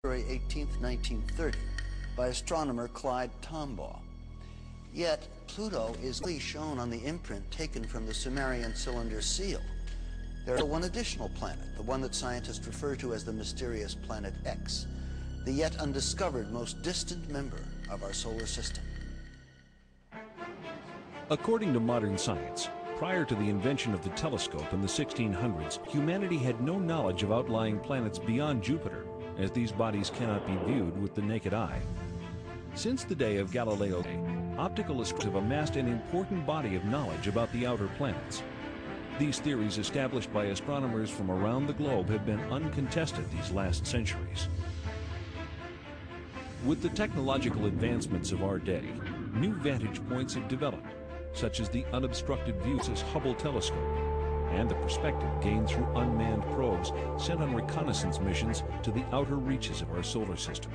February 18, 1930, by astronomer Clyde Tombaugh. Yet, Pluto is clearly shown on the imprint taken from the Sumerian cylinder seal. There is one additional planet, the one that scientists refer to as the mysterious planet X, the yet undiscovered most distant member of our solar system. According to modern science, prior to the invention of the telescope in the 1600s, humanity had no knowledge of outlying planets beyond Jupiter, as these bodies cannot be viewed with the naked eye. Since the day of Galileo, optical astronomers have amassed an important body of knowledge about the outer planets. These theories established by astronomers from around the globe have been uncontested these last centuries. With the technological advancements of our day, new vantage points have developed, such as the unobstructed views as Hubble telescope, and the perspective gained through unmanned probes sent on reconnaissance missions to the outer reaches of our solar system.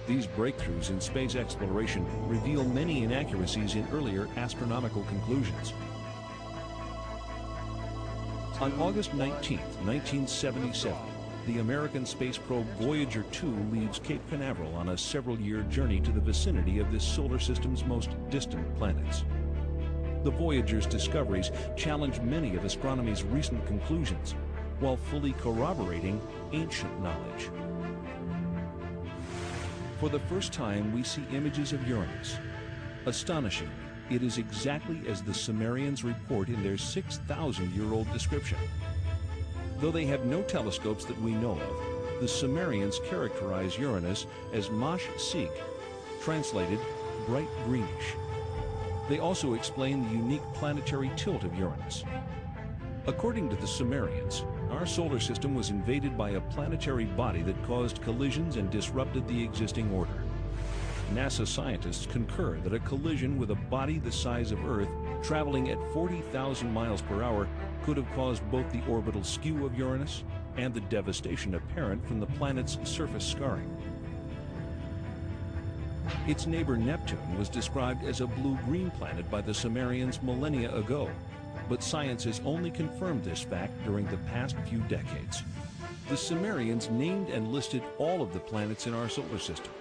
These breakthroughs in space exploration reveal many inaccuracies in earlier astronomical conclusions. On August 19, 1977, the American space probe Voyager 2 leaves Cape Canaveral on a several-year journey to the vicinity of this solar system's most distant planets. The Voyager's discoveries challenge many of astronomy's recent conclusions, while fully corroborating ancient knowledge. For the first time, we see images of Uranus. Astonishingly, it is exactly as the Sumerians report in their 6,000-year-old description. Though they have no telescopes that we know of, the Sumerians characterize Uranus as Mash Sig, translated bright greenish. They also explain the unique planetary tilt of Uranus. According to the Sumerians, our solar system was invaded by a planetary body that caused collisions and disrupted the existing order. NASA scientists concur that a collision with a body the size of Earth, traveling at 40,000 miles per hour, could have caused both the orbital skew of Uranus and the devastation apparent from the planet's surface scarring. Its neighbor Neptune was described as a blue-green planet by the Sumerians millennia ago, but science has only confirmed this fact during the past few decades. The Sumerians named and listed all of the planets in our solar system.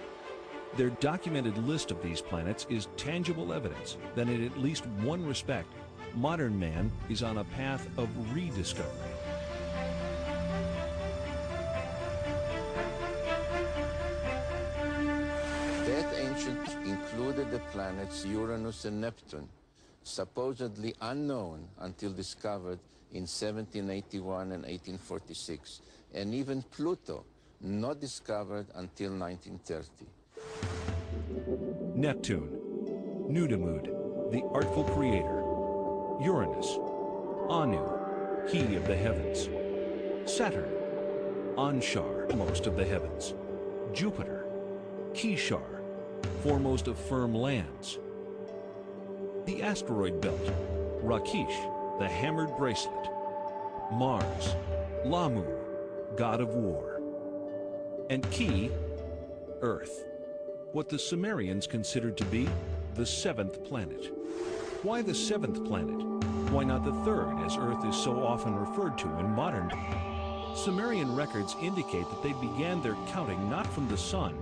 Their documented list of these planets is tangible evidence that in at least one respect, modern man is on a path of rediscovery. That ancient included the planets Uranus and Neptune, supposedly unknown until discovered in 1781 and 1846, and even Pluto, not discovered until 1930. Neptune, Nudimmud, the artful creator. Uranus, Anu, he of the heavens. Saturn, Anshar, most of the heavens. Jupiter, Kishar, foremost of firm lands. The asteroid belt, Rakish, the hammered bracelet. Mars, Lamu, god of war. And Ki, Earth, what the Sumerians considered to be the seventh planet. Why the seventh planet? Why not the third, as Earth is so often referred to in modern times? Sumerian records indicate that they began their counting not from the sun,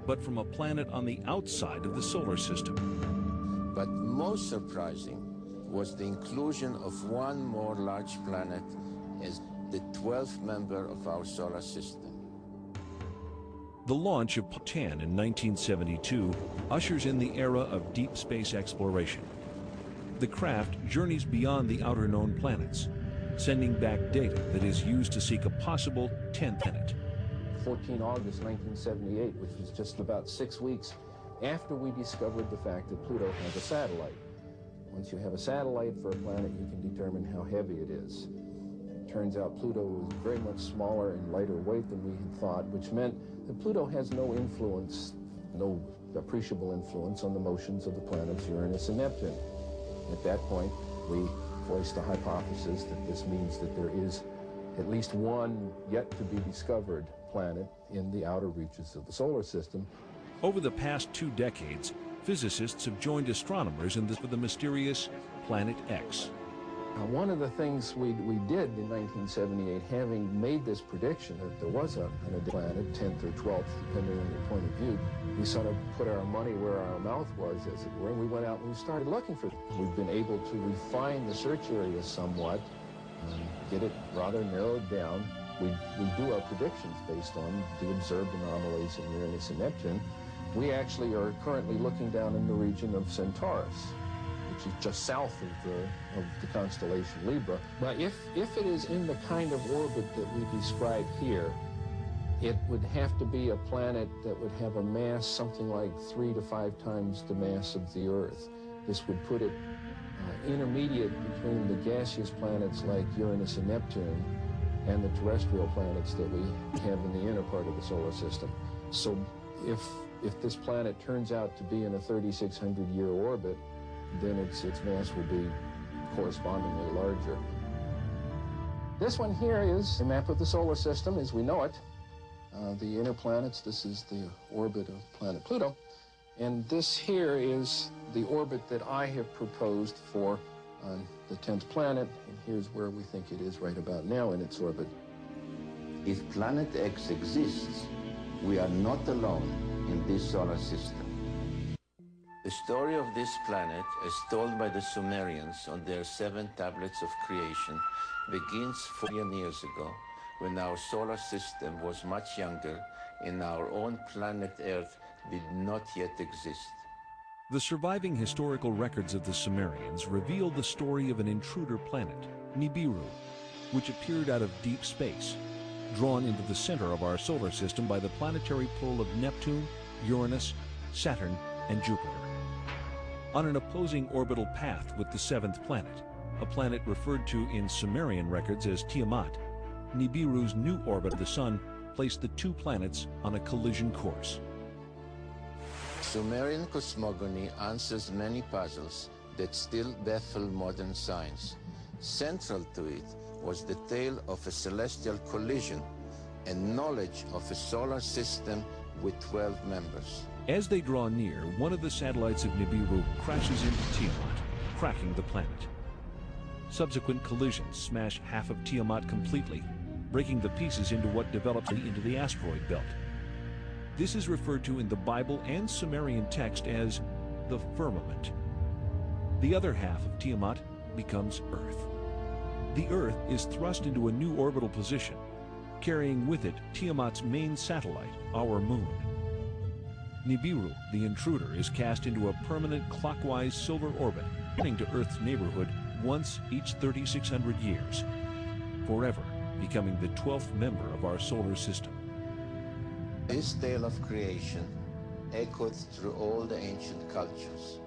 but from a planet on the outside of the solar system. But most surprising was the inclusion of one more large planet as the 12th member of our solar system. The launch of Titan in 1972 ushers in the era of deep space exploration. The craft journeys beyond the outer known planets, sending back data that is used to seek a possible 10th planet. 14 August 1978, which was just about 6 weeks after we discovered the fact that Pluto has a satellite. Once you have a satellite for a planet, you can determine how heavy it is. It turns out Pluto was very much smaller and lighter weight than we had thought, which meant that Pluto has no influence, no appreciable influence on the motions of the planets Uranus and Neptune. At that point, we voiced the hypothesis that this means that there is at least one yet to be discovered planet in the outer reaches of the solar system. Over the past 2 decades, physicists have joined astronomers in for the mysterious Planet X. One of the things we did in 1978, having made this prediction that there was a planet, 10th or 12th, depending on your point of view, we sort of put our money where our mouth was, as it were, and we went out and we started looking for it. We've been able to refine the search area somewhat, get it rather narrowed down. We do our predictions based on the observed anomalies in Uranus and Neptune. We actually are currently looking down in the region of Centaurus, which is just south of the constellation Libra. But if it is in the kind of orbit that we describe here, it would have to be a planet that would have a mass something like 3 to 5 times the mass of the Earth. This would put it intermediate between the gaseous planets like Uranus and Neptune and the terrestrial planets that we have in the inner part of the solar system. So if this planet turns out to be in a 3,600-year orbit, then its mass will be correspondingly larger. This one here is a map of the solar system as we know it. The inner planets, this is the orbit of planet Pluto. And this here is the orbit that I have proposed for the 10th planet. And here's where we think it is right about now in its orbit. If Planet X exists, we are not alone in this solar system. The story of this planet, as told by the Sumerians on their 7 tablets of creation, begins 4 million years ago, when our solar system was much younger and our own planet Earth did not yet exist. The surviving historical records of the Sumerians reveal the story of an intruder planet, Nibiru, which appeared out of deep space, drawn into the center of our solar system by the planetary pull of Neptune, Uranus, Saturn, and Jupiter. On an opposing orbital path with the 7th planet, a planet referred to in Sumerian records as Tiamat, Nibiru's new orbit of the Sun placed the 2 planets on a collision course. Sumerian cosmogony answers many puzzles that still baffle modern science. Central to it was the tale of a celestial collision and knowledge of a solar system with 12 members. As they draw near, one of the satellites of Nibiru crashes into Tiamat, cracking the planet. Subsequent collisions smash half of Tiamat completely, breaking the pieces into what develops into the asteroid belt. This is referred to in the Bible and Sumerian text as the firmament. The other half of Tiamat becomes Earth. The Earth is thrust into a new orbital position, carrying with it Tiamat's main satellite, our moon. Nibiru, the intruder, is cast into a permanent clockwise solar orbit, returning to Earth's neighborhood once each 3,600 years, forever becoming the 12th member of our solar system. This tale of creation echoed through all the ancient cultures,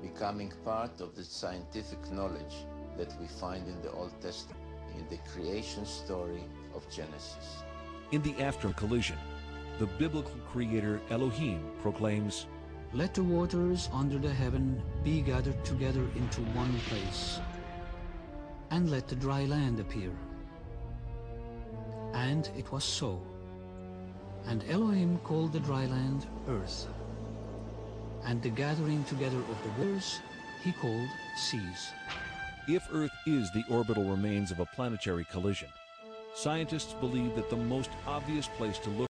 becoming part of the scientific knowledge that we find in the Old Testament, in the creation story of Genesis. In the after collision, the biblical creator Elohim proclaims, "Let the waters under the heaven be gathered together into one place, and let the dry land appear." And it was so. And Elohim called the dry land Earth, and the gathering together of the waters he called seas. If Earth is the orbital remains of a planetary collision, scientists believe that the most obvious place to look